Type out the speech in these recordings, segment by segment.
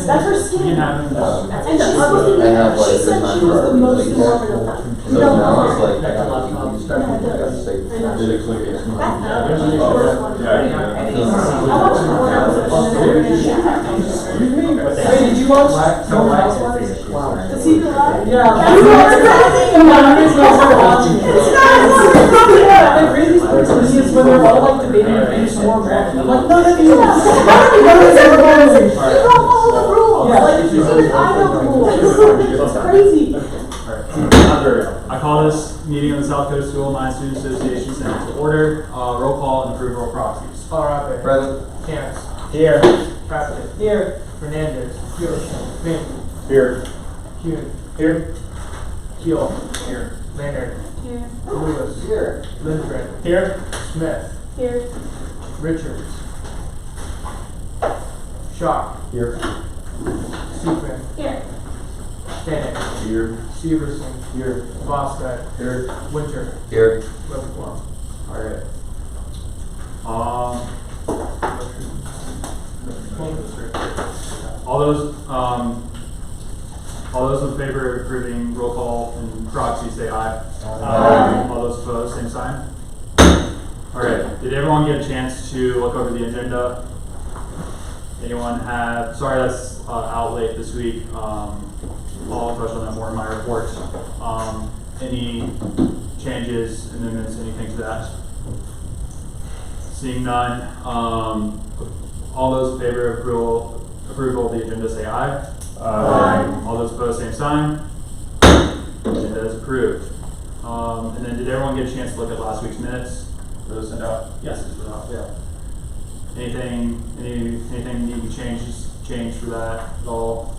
That's her skin. And she said she was the most informative. So now it's like, I got Hey, did you watch Housewives? Does he lie? Yeah. It really sticks with me is when they're all like debating and being more mad. I'm like, no, you don't follow the rules. Yeah. Like, she's like, I know the rules. It's crazy. I call this meeting of the South Coast School Mind Student Association Senate to order. Roll call and approval of proxies. Colorado. Present. Chance. Here. Preston. Here. Fernandez. Here. Vink. Here. Kuhn. Here. Keel. Here. Leonard. Here. Lewis. Here. Lindgren. Here. Smith. Here. Richards. Shaw. Here. Seacman. Here. Bennett. Here. Severson. Here. Voskett. Here. Winter. Here. Levenquam. Alright. All those in favor of approving roll call and proxy say aye. Aye. All those opposed, same sign. Alright, did everyone get a chance to look over the agenda? Anyone have, sorry that's out late this week. I'll touch on that more in my report. Any changes, amendments, anything to that? Seeing none, all those in favor of approval of the agenda say aye. Aye. All those opposed, same sign. Agenda is approved. And then did everyone get a chance to look at last week's minutes? Were those sent out? Yes, those were out, yeah. Anything need to be changed for that at all?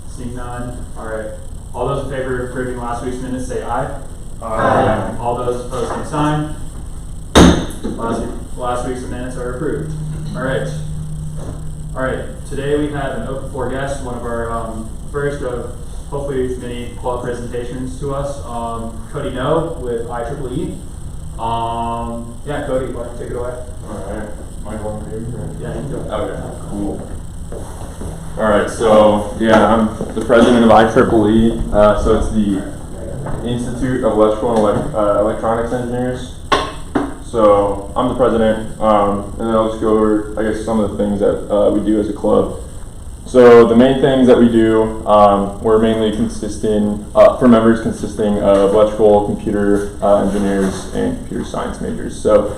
Seeing none? Alright. All those in favor of approving last week's minutes say aye. Aye. All those opposed, same sign. Last week's minutes are approved. Alright, today we have an open floor guest, one of our first of hopefully many club presentations to us, Cody No with IEEE. Yeah, Cody, why don't you take it away? Alright, Michael, here? Yeah, you can go. Okay, cool. Alright, so yeah, I'm the president of IEEE, so it's the Institute of Electrical and Electronics Engineers. So I'm the president, and then I'll just go over, I guess, some of the things that we do as a club. So the main things that we do, we're mainly consisting of electrical, computer engineers, and computer science majors. So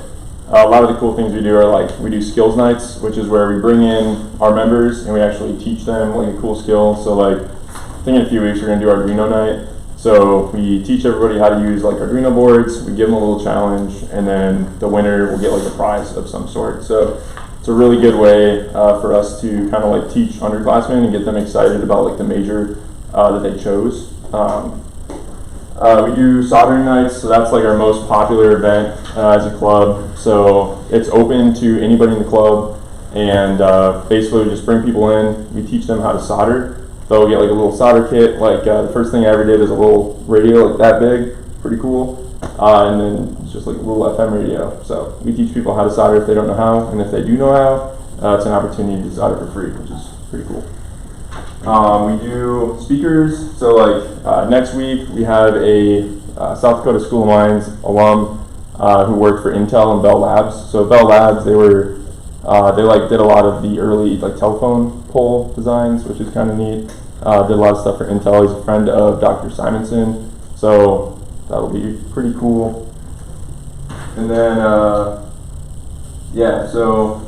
a lot of the cool things we do are like, we do skills nights, which is where we bring in our members and we actually teach them like a cool skill. So like, I think in a few weeks we're gonna do Arduino night. So we teach everybody how to use like Arduino boards, we give them a little challenge, and then the winner will get like a prize of some sort. So it's a really good way for us to kind of like teach underclassmen and get them excited about like the major that they chose. We do soldering nights, so that's like our most popular event as a club. So it's open to anybody in the club, and basically we just bring people in, we teach them how to solder. They'll get like a little solder kit. Like the first thing I ever did is a little radio like that big, pretty cool. And then it's just like a little FM radio. So we teach people how to solder if they don't know how, and if they do know how, it's an opportunity to solder for free, which is pretty cool. We do speakers. So like next week we have a South Dakota School of Mines alum who worked for Intel and Bell Labs. So Bell Labs, they did a lot of the early like telephone pole designs, which is kind of neat. Did a lot of stuff for Intel. He's a friend of Dr. Simonson, so that'll be pretty cool. And then yeah, so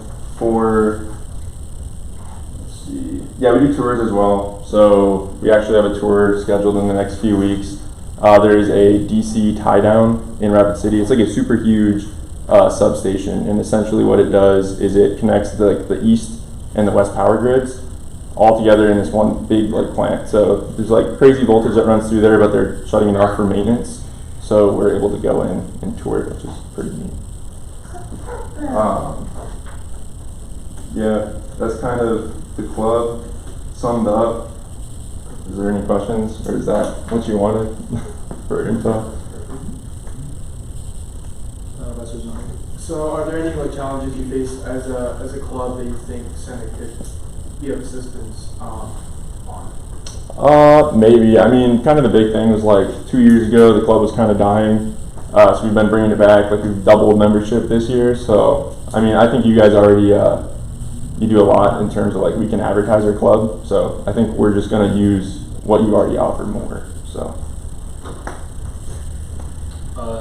we do tours as well. So we actually have a tour scheduled in the next few weeks. There's a DC tie down in Rapid City. It's like a super huge substation, and essentially what it does is it connects the east and the west power grids all together in this one big like plant. So there's like crazy voltage that runs through there, but they're shutting it off for maintenance. So we're able to go in and tour it, which is pretty neat. Yeah, that's kind of the club. summed up. Is there any questions, or is that what you wanted for info? So are there any like challenges you face as a club that you think Senate could be of assistance on? Maybe. I mean, kind of the big thing was like 2 years ago, the club was kind of dying. So we've been bringing it back. Like we've doubled membership this year. So, I mean, I think you guys already, you do a lot in terms of like we can advertise our club. So I think we're just going to use what you already offer more. So.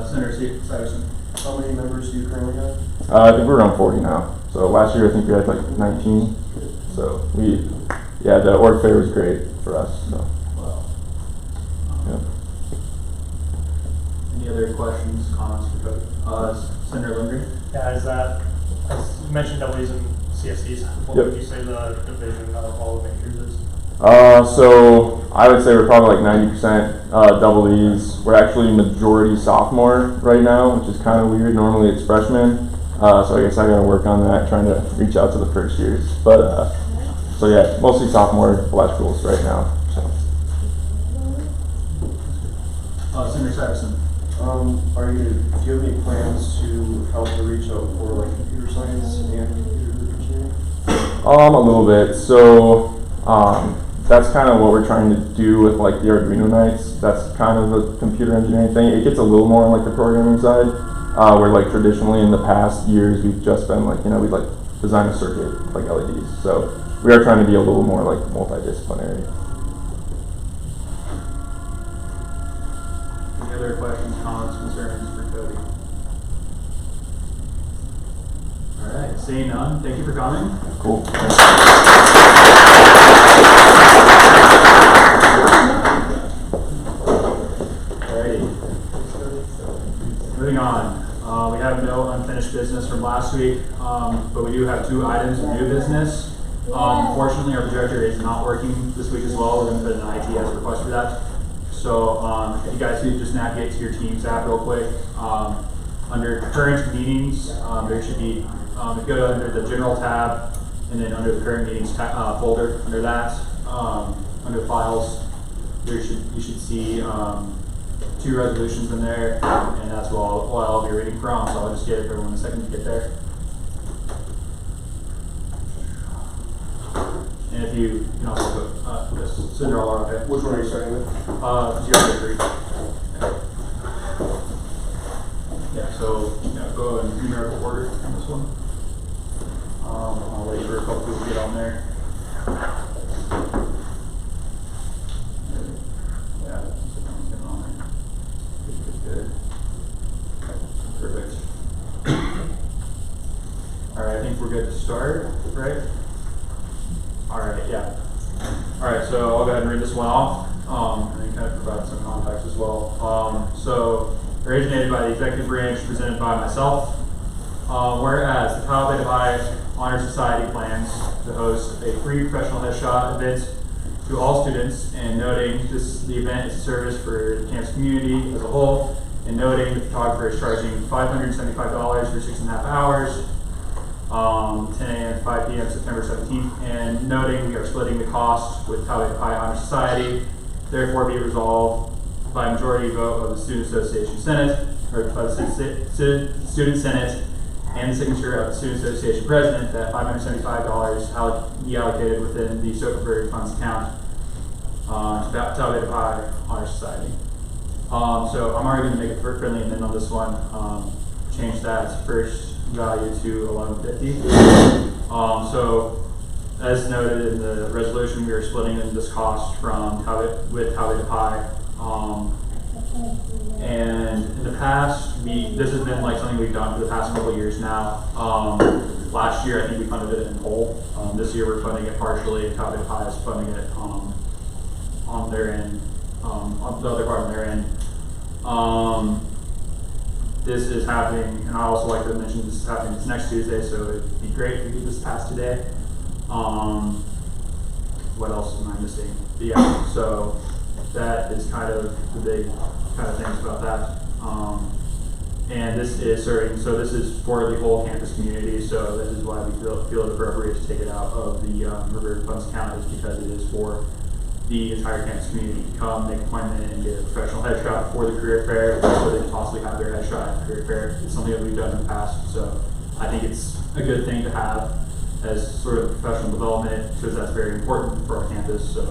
Senator Syverson. How many members do you currently have? I think we're around 40 now. So last year I think we had like 19. So the org fair was great for us. So. Wow. Yeah. Any other questions, comments for Cody? Senator Lindgren? Yeah, as you mentioned W's and CSCs, what Yep. would you say the division of all the majors is? So I would say we're probably like 90% double E's. We're actually majority sophomore right now, which is kind of weird. Normally it's freshmen. So I guess I gotta work on that, trying to reach out to the first years. But so yeah, mostly sophomore electricals right now. So. Senator Syverson. Do you have any plans to help to reach out for like computer science and computer engineering? A little bit. So that's kind of what we're trying to do with like the Arduino nights. That's kind of a computer engineering thing. It gets a little more on like the programming side, where like traditionally in the past years we've just been like, we'd like design a circuit like LEDs. So we are trying to be a little more like multidisciplinary. Any other questions, comments, concerns for Cody? All right, seeing none, thank you for coming. Cool. Moving on, we have no unfinished business from last week, but we do have 2 items of new business. Fortunately, our projector is not working this week as well. We're going to put an ITS request for that. So if you guys could just navigate to your Teams app real quick. Under current meetings, there should be, if you go under the general tab, and then under the current meetings folder, under that, under files, you should see 2 resolutions in there, and that's what I'll be reading from, so I'll just give everyone a second to get there. And if you can also put this, so they're all okay. Which one are you starting with? 0 to 3. Yeah, so go in numerical order on this one. I'll wait for a couple people to get on there. Yeah, someone's getting on there. Good. Perfect. All right, I think we're good to start, right? All right, yeah. All right, so I'll go ahead and read this one off, and then kind of provide some context as well. So originated by the executive branch, presented by myself. Whereas the Kyle Beta High Honor Society plans to host a free professional headshot event to all students, and noting the event is a service for the campus community as a whole, and noting the photographer is charging $575 for 6.5 hours, 10 a.m. to 5 p.m. September 17th, and noting we are splitting the cost with Kyle Beta Pi Honor Society. Therefore, be resolved by majority vote of the Student Association Senate, or by the Student Senate, and the signature of the Student Association President, that $575 be allocated within the Soperberg Funds account to Kyle Beta Pi Honor Society. So I'm already going to make a friendly amendment on this one. Change that first value to $1150. So as noted in the resolution, we are splitting in this cost from with Kyle Beta Pi. And in the past, this has been like something we've done for the past couple of years now. Last year, I think we funded it in whole. This year, we're funding it partially, and Kyle Beta Pi is funding it on their end, on the other part on their end. This is happening, and I also like to mention this is happening this next Tuesday, so it'd be great if we could just pass today. What else am I missing? But yeah, so that is kind of the big kind of things about that. And this is serving, so this is for the whole campus community, so this is why we feel it appropriate to take it out of the River Funds account, is because it is for the entire campus community to come, make an appointment, and get a professional headshot for the career fair, so they can possibly have their headshot at the career fair. It's something that we've done in the past, so I think it's a good thing to have as sort of professional development, because that's very important for our campus. So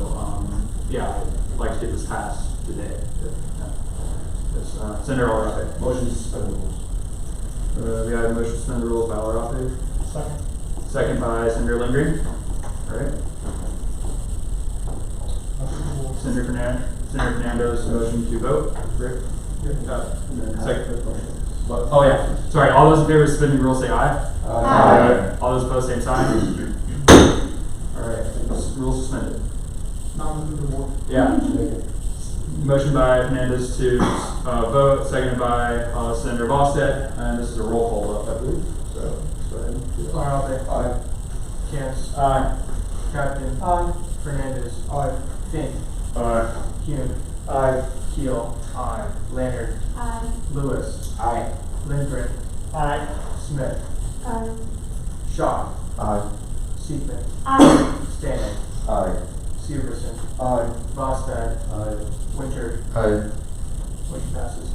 yeah, I'd like to get this passed today. Senator Alarafe. Motion to suspend the rules. We have a motion to suspend the rules by Alarafe. Second. Second by Senator Lindgren. All right. Senator Fernandez, motion to vote. Rick? Second. Oh yeah. Sorry. All those in favor of suspending the rules say aye. Aye. All those opposed, same sign. All right. Rules suspended. Yeah. Motion by Fernandez to vote, seconded by Senator Vostead, and this is a roll call vote, I believe. So, go ahead and do that. Alarafe. Aye. Cantz. Aye. Captain. Aye. Fernandez. Aye. Fink. Aye. Hume. Aye. Keel. Aye. Leonard. Aye. Lewis. Aye. Lindgren. Aye. Smith. Aye. Shaw. Aye. Seaman. Aye. Stanek. Aye. Severson. Aye. Vostead. Aye. Winter. Aye. Motion passes.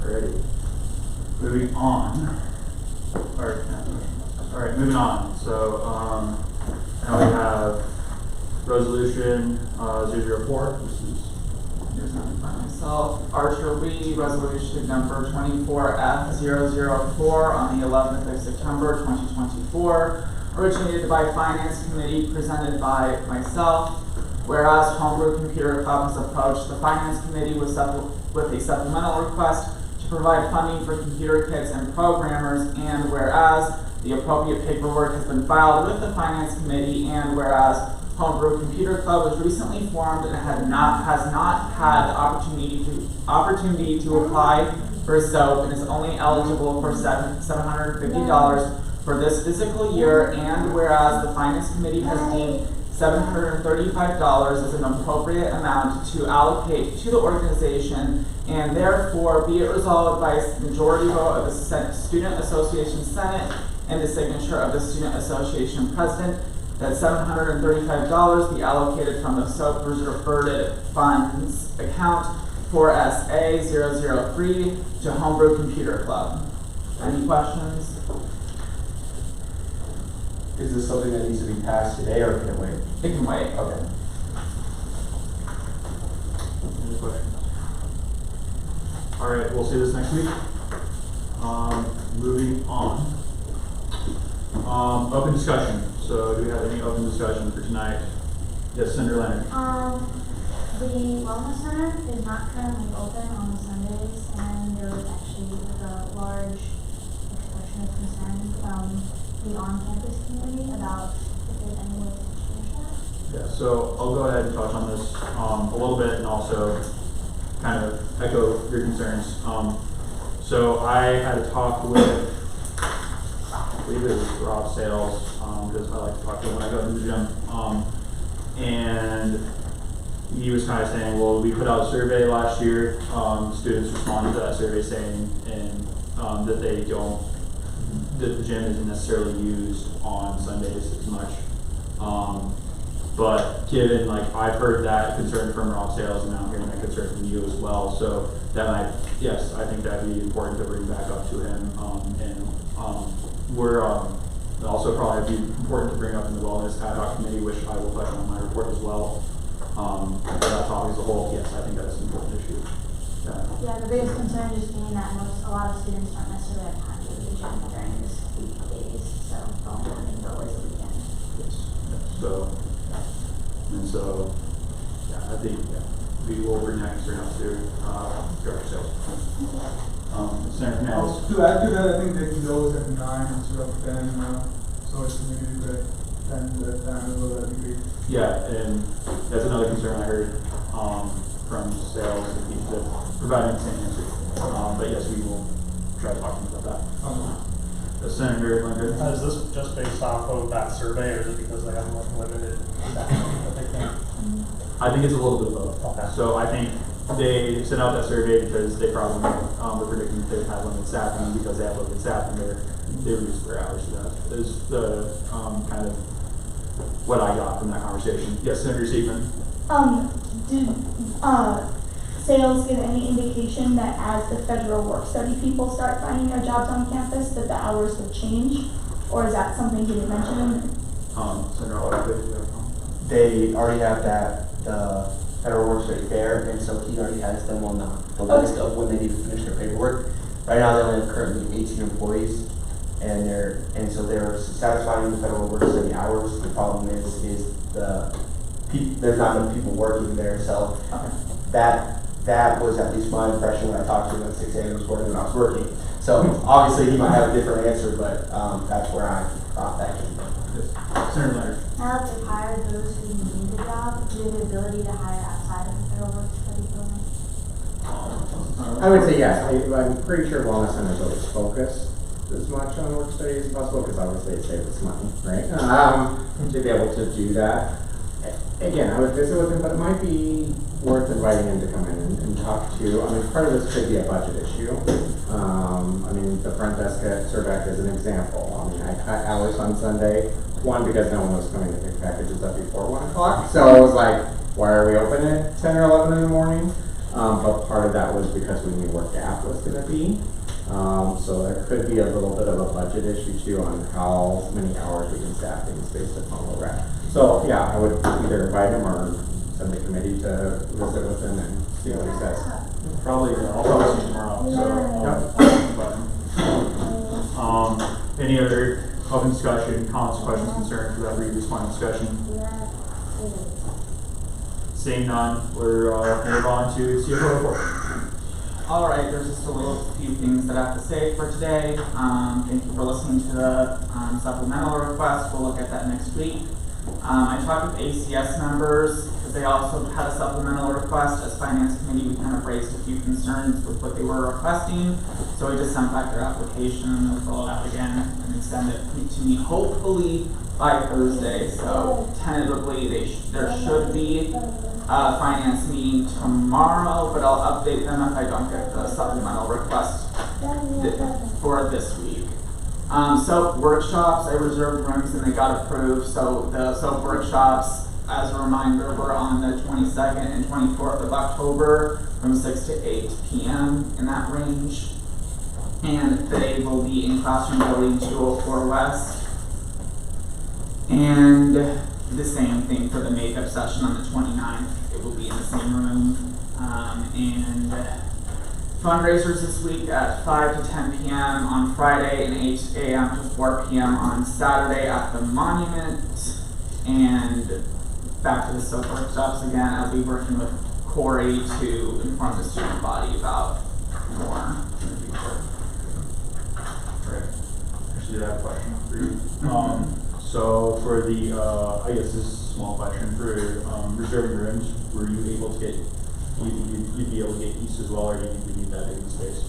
Alrighty. Moving on. Alright, moving on. So, now we have resolution 004. This is There's nothing by myself. Archer Lee, resolution number 24F004 on the 11th of September 2024, originated by Finance Committee, presented by myself. Whereas Homebrew Computer Club has approached the Finance Committee with a supplemental request to provide funding for computer kits and programmers, and whereas the appropriate paperwork has been filed with the Finance Committee, and whereas Homebrew Computer Club was recently formed and has not had the opportunity to apply for SOAP and is only eligible for $750 for this fiscal year, and whereas the Finance Committee has deemed $735 as an appropriate amount to allocate to the organization, and therefore be it resolved by a majority vote of the Student Association Senate and the signature of the Student Association President that $735 be allocated from the SOAP reverted funds account for SA003 to Homebrew Computer Club. Any questions? Is this something that needs to be passed today, or can it wait? It can wait. Okay. Any questions? Alright, we'll see this next week. Moving on. Open discussion. So do we have any open discussion for tonight? Yes, Senator Leonard. The Wellness Center is not currently open on Sundays, and there was actually like a large expression of concern from the on-campus community about if there's any way to change that. Yeah, so I'll go ahead and touch on this a little bit and also kind of echo your concerns. So I had a talk with, I believe it was Rob Sales, because I like to talk to him when I go to the gym. And he was kind of saying, well, we put out a survey last year. Students responded to that survey saying that they don't, that the gym isn't necessarily used on Sundays as much. But given, like, I've heard that concern from Rob Sales, and now I'm hearing that concern from you as well. So that yes, I think that'd be important to bring back up to him. We're also probably be important to bring up in the Wellness Ad Hoc Committee, which I will touch on in my report as well. For that topic as a whole, yes, I think that's an important issue. Yeah, the biggest concern just being that a lot of students don't necessarily have time to go to the gym during this weekdays, so don't have to go always the weekend. Yes. So, yeah, I think we will bring that concern up to Director Sales. Senator Fernandez. To add to that, I think they can go at 9 instead of 10, so it's maybe good 10 to 10 as well, that'd be great. Yeah, and that's another concern I heard from Sales, and he said providing the same answer. But yes, we will try to talk to him about that. Senator Lindgren. Is this just based off of that survey, or is it because they have more limited staff that they can? I think it's a little bit of both. Okay. So I think they sent out that survey because they probably were predicting that they'd have limited staffing because they have limited staffing. They reduced their hours to that. Is the kind of what I got from that conversation. Yes, Senator Seaman. Did sales give any indication that as the federal work study people start finding their jobs on campus that the hours would change? Or is that something you didn't mention? Senator Oliver. They already have the federal work study there, and so he already has them on the list of when they need to finish their paperwork. Right now, they only have currently 18 employees, and so they're satisfying the federal work study hours. The problem is there's not enough people working there, so that was at least my impression when I talked to him at 6 a.m. this morning when I was working. So obviously he might have a different answer, but that's where I thought that came from. Senator Leonard. Now that they've hired those who need the job, do you have the ability to hire outside of the federal work study program? I would say yes. I'm pretty sure wellness centers always focus as much on work study as possible because obviously it saves us money, right? To be able to do that. Again, I would visit with him, but it might be worth inviting him to come in and talk to. I mean, part of this could be a budget issue. I mean, the front desk at Surbeck is an example. I mean, I cut hours on Sunday, one, because no one was coming to pick packages up before 1 o'clock. So I was like, why are we open at 10 or 11 in the morning? But part of that was because we knew where gap was going to be. So there could be a little bit of a budget issue too on how many hours we can staff things based upon where we're at. So yeah, I would either invite him or send the committee to visit with him and see what he says. Probably, I'll probably see you tomorrow. So, any other open discussion, comments, questions, concerns for that previous point of discussion? Seeing none, we're move on to CFO report. All right, there's just a few things that I have to say for today. Thank you for listening to the supplemental request. We'll look at that next week. I talked with ACS members because they also had a supplemental request. As Finance Committee, we kind of raised a few concerns with what they were requesting. So we just sent back their application and they'll fill it out again and then send it to me hopefully by Thursday. So tentatively, there should be a finance meeting tomorrow, but I'll update them if I don't get the supplemental request for this week. SOAP workshops, I reserved rooms and they got approved. So the SOAP workshops, as a reminder, were on the 22nd and 24th of October from 6 to 8 p.m. in that range. And they will be in Classroom Building 204 West. And the same thing for the makeup session on the 29th. It will be in the same room. And fundraisers this week at 5 to 10 p.m. on Friday and 8 a.m. to 4 p.m. on Saturday at the Monument. And back to the SOAP workshops again. I'll be working with Corey to inform the student body about more in the future. Great. Actually, I have a question for you. So for the, I guess this is a small question, for reserving rooms, were you able to get, you'd be able to get east as well, or do you need that big space?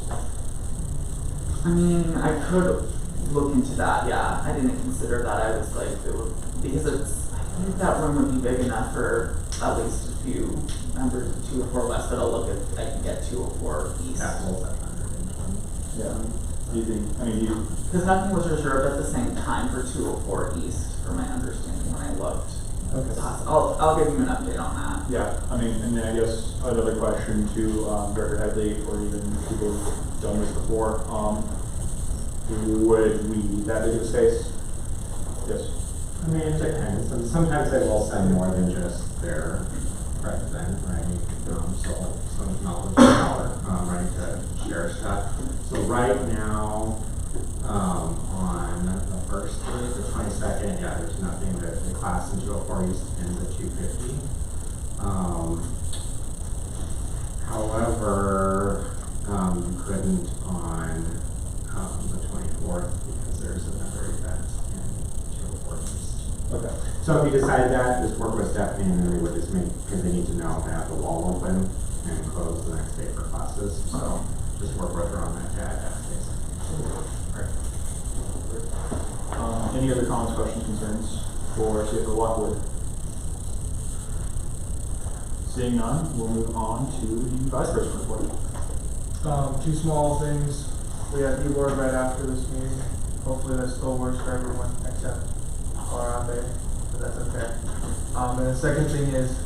I mean, I could look into that, yeah. I didn't consider that. I was like, it would, because I think that room would be big enough for at least a few members of 204 West, but I'll look if I can get 204 East. Yeah. Do you think, I mean, because nothing was reserved at the same time for 204 East, from my understanding when I looked. Okay. I'll give you an update on that. Yeah, I mean, and then I guess another question to Director Headley, or even people who've done this before, would we need that big of a space? Yes. I mean, it depends. And sometimes they will send more than just their president, right? So some knowledge power, right, to share stuff. So right now, on the first day, the 22nd, yeah, there's nothing. The class in 204 East ends at 2:50. However, you couldn't on the 24th because there's another event in 204 East. Okay. So if you decide that, just work with Stephanie and then we would just make, because they need to know to have the wall open and close the next day for classes. So just work with her on that to add that space. Right. Any other comments, questions, concerns for CFO Lockwood? Seeing none, we'll move on to the vice president report. Two small things. We have e-board right after this meeting. Hopefully that still works for everyone except Colorado, but that's okay. And the second thing is,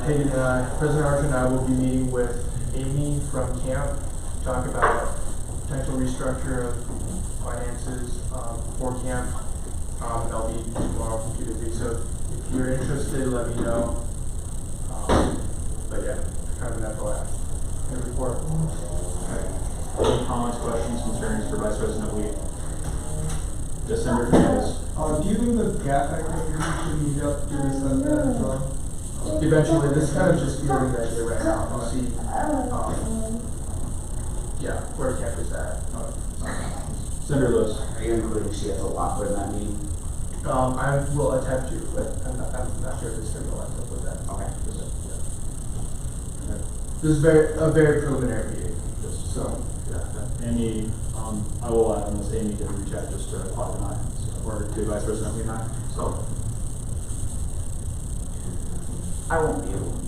Hayden and I, President Archer and I will be meeting with Amy from camp to talk about potential restructure of finances for camp. And that'll be tomorrow from 2 to 3. So if you're interested, let me know. But yeah, kind of an FYI. And report. Any comments, questions, concerns for Vice President Lee? Yes, Senator Fernandez. Do you think the gap activity should meet up to this as well? Eventually, this is kind of just feeling the idea right now. We'll see, yeah, where camp is at. Senator Lewis. Are you including CFO Lockwood in that meeting? I will attempt to, but I'm not sure if it's going to line up with that. Okay. This is a very preliminary meeting, just so, yeah. Amy, I will add on this, Amy did reach out just to Claude and I, or to Vice President Lee and I, so. I won't be able to.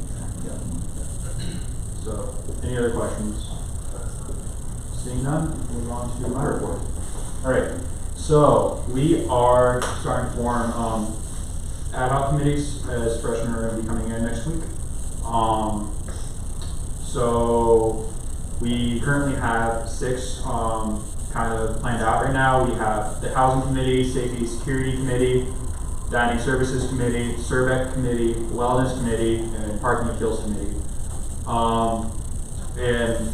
So, any other questions? Seeing none, move on to my report. All right, so we are starting to form ad hoc committees as freshmen are going to be coming in next week. So we currently have 6 kind of planned out right now. We have the Housing Committee, Safety Security Committee, Dining Services Committee, Survey Committee, Wellness Committee, and Parking Appeals Committee. And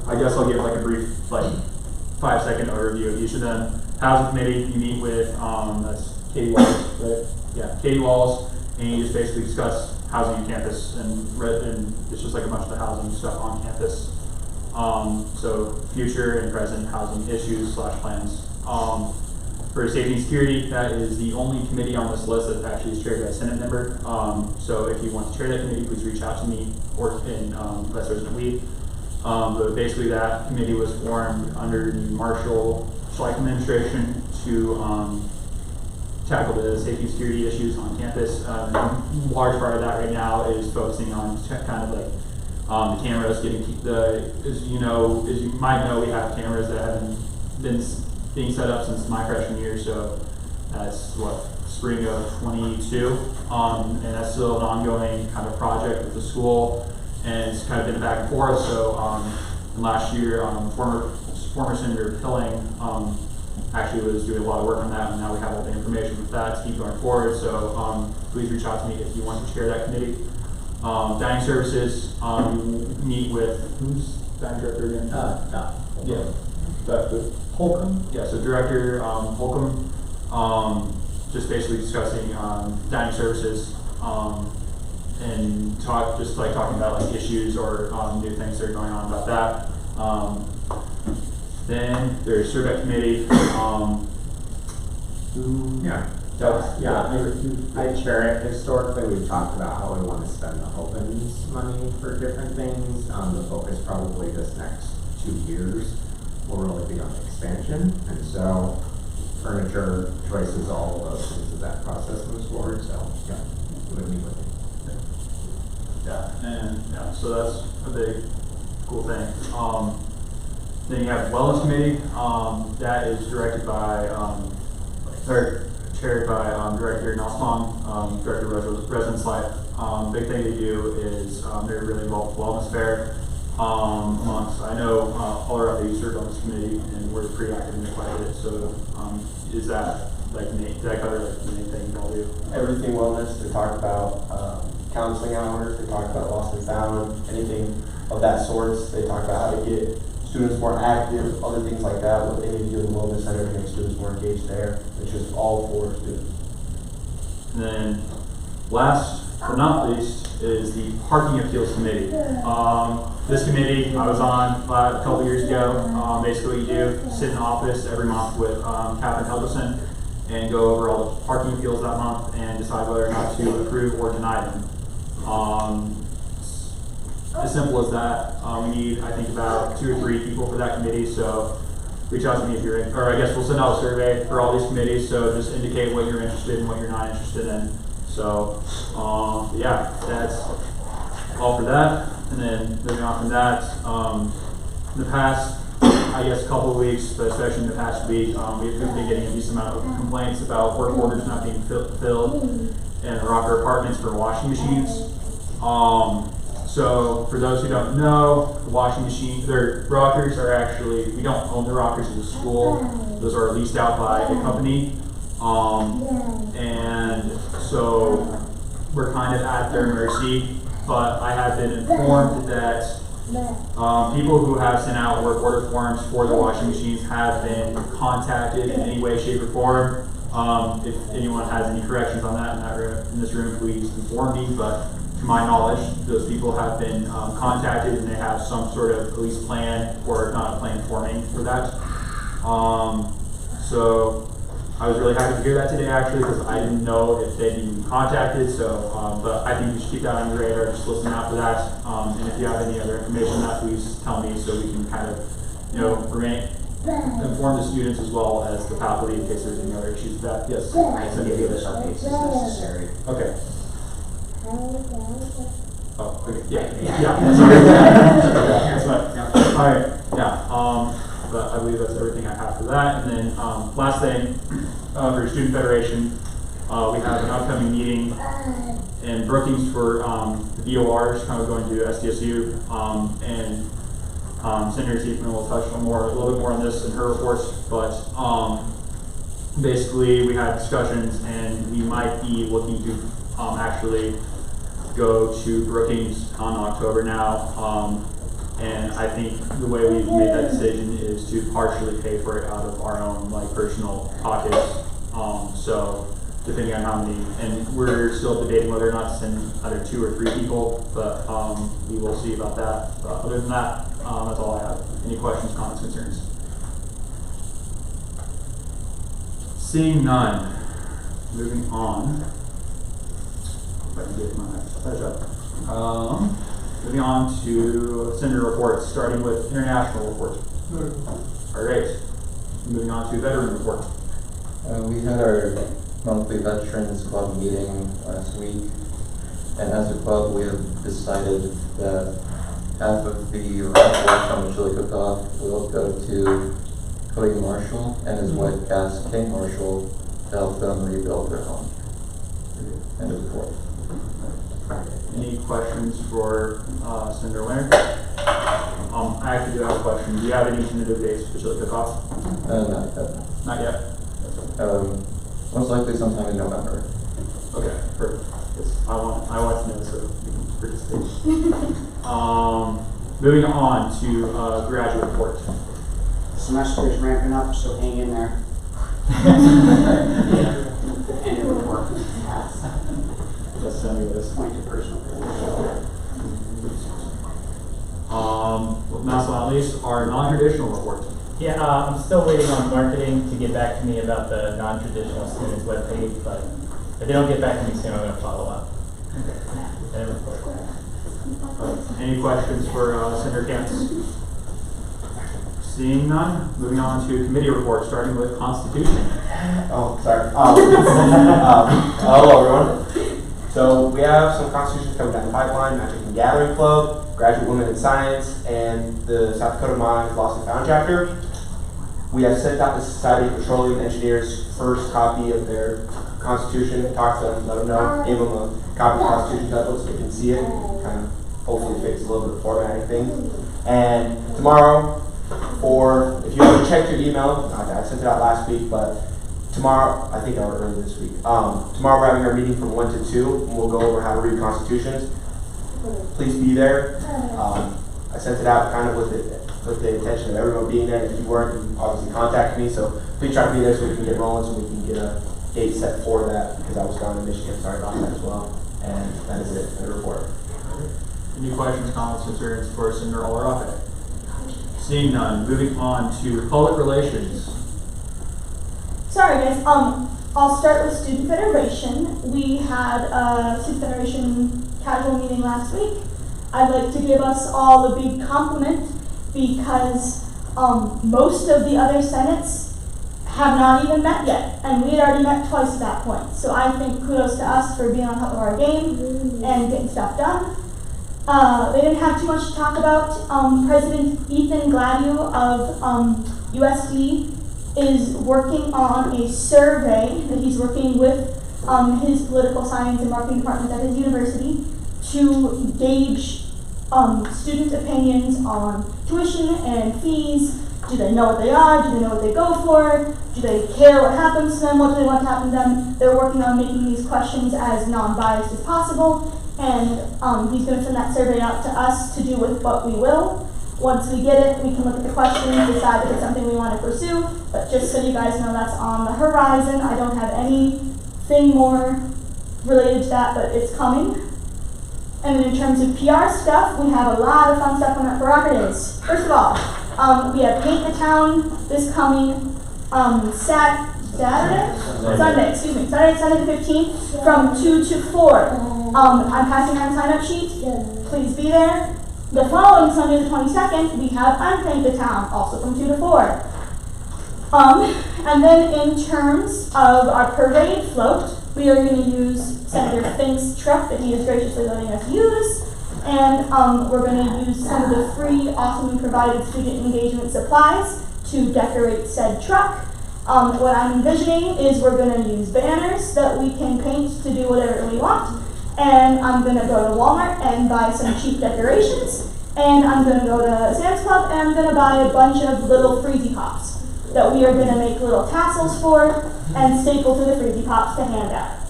I guess I'll give like a brief, 5-second overview of each of them. Housing Committee, you meet with, that's Katie Walls, right? Yeah, Katie Walls, and you just basically discuss housing on campus, and it's just like a bunch of the housing stuff on campus. So future and present housing issues / plans. For Safety and Security, that is the only committee on this list that actually is chaired by a Senate member. So if you want to chair that committee, please reach out to me or in Vice President Lee. But basically that committee was formed under the Marshall-Schleichen administration to tackle the safety and security issues on campus. A large part of that right now is focusing on kind of like the cameras, as you might know, we have cameras that haven't been being set up since my freshman year, so that's spring of 22, and that's still an ongoing kind of project with the school, and it's kind of been back and forth. So last year, former Senator Pilling actually was doing a lot of work on that, and now we have all the information with that to keep going forward. So please reach out to me if you want to chair that committee. Dining Services, you meet with, who's dining director again? Yeah. Holcomb? Yeah, so Director Holcomb, just basically discussing dining services and talking about like issues or new things that are going on about that. Then there's Survey Committee. I chair it. Historically, we've talked about how we want to spend the Opens money for different things. The focus probably this next 2 years will really be on expansion, and so furniture choices, all of those things as that process moves forward. So yeah, it would be with me. So that's a big cool thing. Then you have the Wellness Committee. That is directed by or chaired by Director Nussbaum, Director of Residence Life. Big thing they do is they're really involved with wellness fair. I know all around the East on this committee, and we're pretty active in quite a bit. So, is that did that cover the main thing you all do? Everything wellness. They talk about counseling hours. They talk about lost and found, anything of that sort. They talk about how to get students more active, other things like that. What they need to do in the wellness center to make students more engaged there. It's just all for students. And then, last but not least, is the Parking Appeals Committee. This committee I was on a couple years ago. Basically, what you do, sit in office every month with Catherine Helgeson and go over all the parking appeals that month and decide whether or not to approve or deny them. As simple as that. We need, I think, about 2 or 3 people for that committee. So reach out to me if you're in, or I guess we'll send out a survey for all these committees. So just indicate what you're interested in, what you're not interested in. So, yeah, that's all for that. And then moving on from that, in the past, I guess, couple of weeks, but especially in the past week, we've been getting a decent amount of complaints about work orders not being filled in the rocker apartments for washing machines. So for those who don't know, the washing machine, their rockers are actually, we don't own the rockers as a school. Those are leased out by a company. And so we're kind of at their mercy, but I have been informed that people who have sent out work order forms for the washing machines have been contacted in any way, shape, or form. If anyone has any corrections on that in this room, please inform me. But to my knowledge, those people have been contacted, and they have some sort of at least plan, or not a plan forming for that. So I was really happy to hear that today, actually, because I didn't know if they'd been contacted. So, but I think you should keep that on your radar. Just listen out for that. And if you have any other information on that, please tell me so we can kind of, inform the students as well as the faculty in case there's any other issues with that. Yes. I can give you those updates as necessary. Okay. Oh, okay. Yeah. That's fine. All right. Yeah. But I believe that's everything I have for that. And then last thing, for Student Federation, we have an upcoming meeting in Brookings for the DORs, kind of going to SDSU, and Senator Seifman will touch on a little bit more on this in her reports. But basically, we had discussions, and we might be looking to actually go to Brookings on October now. And I think the way we've made that decision is to partially pay for it out of our own personal pockets. So depending on how many, and we're still debating whether or not to send either 2 or 3 people, but we will see about that. But other than that, that's all I have. Any questions, comments, concerns? Seeing none, moving on. If I can get my touch up. Moving on to Senator reports, starting with international report. All right. Moving on to veteran report. We had our monthly Veterans Club meeting last week, and as a club we have decided that half of the raffle from the chili cook-off will go to Cody Marshall and his wife Cass King Marshall to help them rebuild their home. End of report. Any questions for Senator Winter? I actually do have a question. Do you have any tentative dates for the chili cook-off? Not yet. Not yet? Most likely sometime in November. Okay, perfect. Yes, I want to know so we can participate. Moving on to graduate report. Semester is ramping up, so hang in there. End of report. Yes, anyways. Point to personal. Last but not least, our non-traditional report. Yeah, I'm still waiting on marketing to get back to me about the non-traditional students webpage, but if they don't get back to me soon, I'm going to follow up. And report. Any questions for Senator Kentz? Seeing none, moving on to committee report, starting with Constitution. Oh, sorry. Hello, everyone. So we have some constitutions coming down the pipeline: Magic and Gathering Club, Graduate Women in Science, and the South Dakota Mines Lost and Found chapter. We have sent out the Society of Petroleum Engineers' first copy of their constitution, talked to them, let them know, gave them a copy of the constitution template so they can see it, kind of hopefully fix a little bit of formatting things. And tomorrow, if you haven't checked your email, I sent it out last week, but tomorrow, I think I wrote earlier this week. Tomorrow we're having our meeting from 1 to 2, and we'll go over how to read constitutions. Please be there. I sent it out kind of with the intention of everyone being there. If you weren't, you obviously contact me. So please try to be there so we can get rolling, so we can get a date set for that, because I was down in Michigan. Sorry about that as well. And that is it for the report. Any questions, comments, concerns for Senator Olarafe? Seeing none, moving on to public relations. Sorry guys, I'll start with Student Federation. We had a Student Federation casual meeting last week. I'd like to give us all a big compliment because most of the other senates have not even met yet, and we had already met twice at that point. So I think kudos to us for being on top of our game and getting stuff done. They didn't have too much to talk about. President Ethan Gladio of USD is working on a survey that he's working with his political science and marketing department at his university to gauge student opinions on tuition and fees. Do they know what they are? Do they know what they go for? Do they care what happens to them? What do they want to happen to them? They're working on making these questions as non-biased as possible, and he's going to send that survey out to us to do with what we will. Once we get it, we can look at the questions, decide if it's something we want to pursue, but just so you guys know, that's on the horizon. I don't have anything more related to that, but it's coming. And then in terms of PR stuff, we have a lot of fun stuff on that for Rocker Days. First of all, we have Paint the Town this coming Sunday the 15th from 2 to 4. I'm passing around a sign-up sheet. Please be there. The following Sunday, the 22nd, we have Unpaint the Town, also from 2 to 4. And then in terms of our parade float, we are going to use Senator Fink's truck that he is graciously letting us use. And we're going to use some of the free, awesomely provided student engagement supplies to decorate said truck. What I'm envisioning is we're going to use banners that we can paint to do whatever we want. And I'm going to go to Walmart and buy some cheap decorations. And I'm going to go to Sam's Club and I'm going to buy a bunch of little Freezy Pops that we are going to make little tassels for and staple to the Freezy Pops to hand out.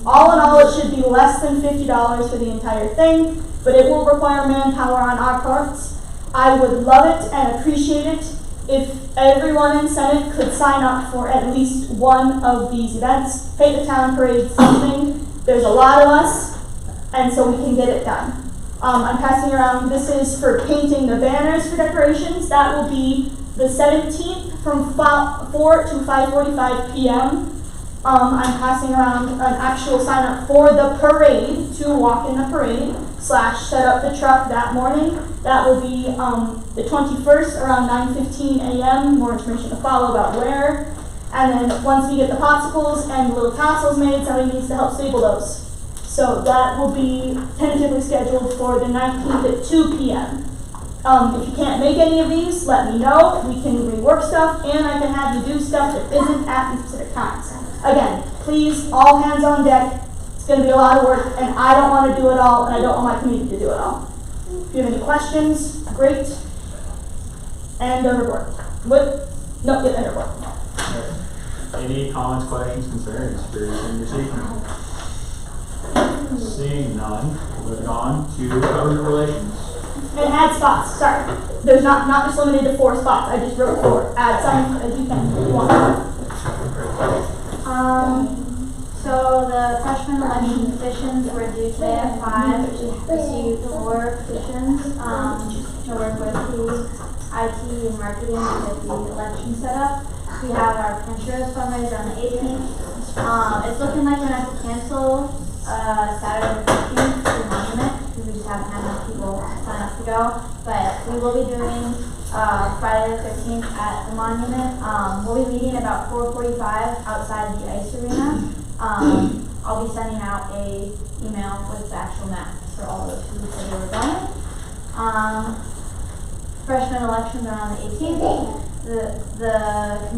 All in all, it should be less than $50 for the entire thing, but it will require manpower on our parts. I would love it and appreciate it if everyone in Senate could sign up for at least one of these events. Paint the Town Parade, something. There's a lot of us, and so we can get it done. I'm passing around, this is for painting the banners for decorations. That will be the 17th from 4 to 5:45 p.m. I'm passing around an actual sign up for the parade to walk in the parade / set up the truck that morning. That will be the 21st around 9:15 a.m. More information to follow about where. And then once we get the popsicles and the little tassels made, somebody needs to help staple those. So that will be tentatively scheduled for the 19th at 2 p.m. If you can't make any of these, let me know. We can rework stuff, and I can have you do stuff that isn't at these specific times. Again, please, all hands on deck. It's going to be a lot of work, and I don't want to do it all, and I don't want my community to do it all. If you have any questions, great. And report. No, get end report. Any comments, questions, concerns for your seeking? Seeing none, moving on to government relations. And add spots, sorry. There's not just limited to 4 spots. I just wrote 4. Add some as you can if you want. So the freshman election petitions were due today at 5. Received 4 petitions to work with the IT and marketing to get the election set up. We have our Pinterest fundraiser on the 18th. It's looking like we're going to have to cancel Saturday the 15th for the monument because we just haven't had enough people sign up to go. But we will be doing Friday the 15th at the monument. We'll be meeting about 4:45 outside the ice arena. I'll be sending out a email with the actual map for all those who said they were going. Freshman elections are on the 18th.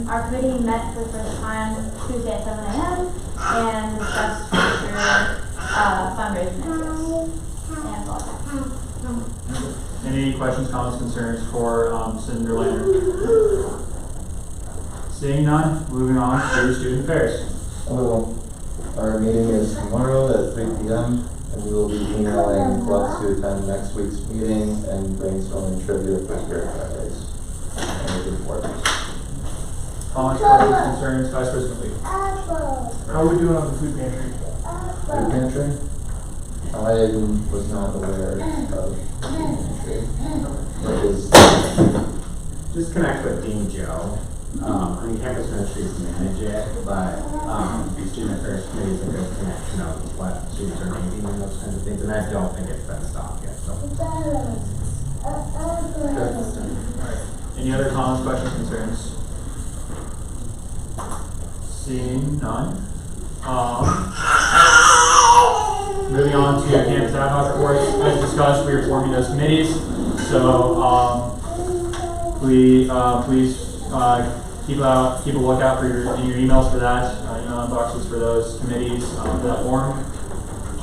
Our committee met for the first time Tuesday at 7 a.m. and discussed future fundraising ideas. And that's all I have. Any questions, comments, concerns for Senator Lander? Seeing none, moving on to student affairs. Our meeting is tomorrow at 3 p.m. and we will be emailing clubs to attend next week's meeting and brainstorming trivia for Spirit Fridays. Comments, questions, concerns, Vice President Lee. How are we doing on the food pantry? Food pantry? I was not aware of food pantry. It is just connect with Dean Joe. Campus ministries manage it, but the student affairs committee is a good connection of what students are needing and those kinds of things, and I don't think it's been stopped yet. So. Any other comments, questions, concerns? Seeing none. Moving on to campus ad hoc reports. As discussed, we are forming those committees. So please keep a lookout for in your emails for that. Email inboxes for those committees for that form.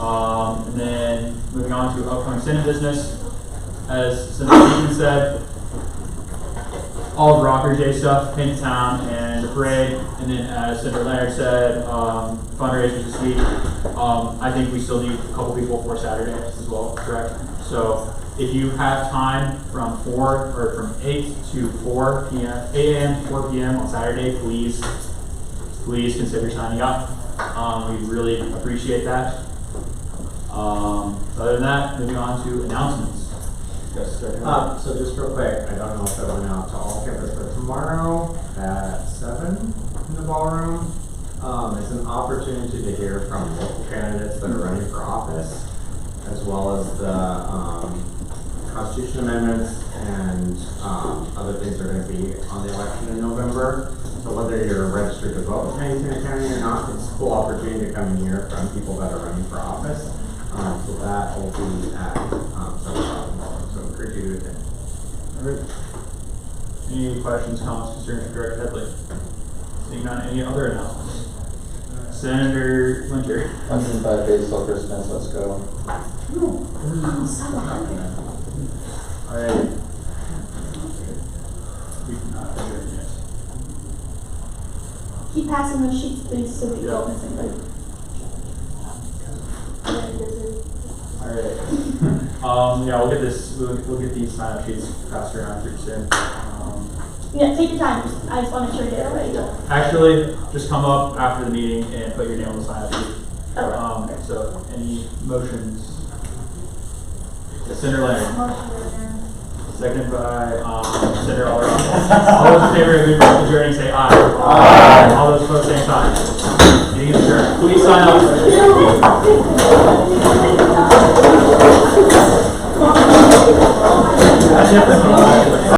And then moving on to upcoming Senate business. As Senator Stephen said, all of Rockers Day stuff, Paint the Town, and the parade. And then as Senator Leonard said, fundraisers this week. I think we still need a couple people for Saturday as well, correct? So if you have time from 8 to 4 p.m., 8 a.m. to 4 p.m. on Saturday, please consider signing up. We really appreciate that. Other than that, moving on to announcements. Yes, So just real quick, I don't know if it went out to all campus, but tomorrow at 7 in the ballroom, it's an opportunity to hear from local candidates that are running for office, as well as the Constitution amendments and other things that are going to be on the election in November. So whether you're registered to vote in Pennington County or not, it's a cool opportunity to come and hear from people that are running for office. So that will be at 7 o'clock tomorrow. So I encourage you to attend. All right. Any questions, comments, concerns for Director Headley? Seeing none, any other announcements? Senator Winter. 105 days till Christmas, let's go. All right. We cannot adjourn yet. Keep passing those sheets, please, so we don't miss anybody. All right. Yeah, we'll get this. We'll get these sign-up sheets passed around pretty soon. Yeah, take your time. I just want to make sure you get it ready. Actually, just come up after the meeting and put your name on the sign-up sheet. Okay. So, any motions? Senator Leonard. Seconded by Senator Alderman. All those in favor of adjourning say aye. Aye. All those opposed, same sign. Meeting is adjourned. Please sign up. That's it.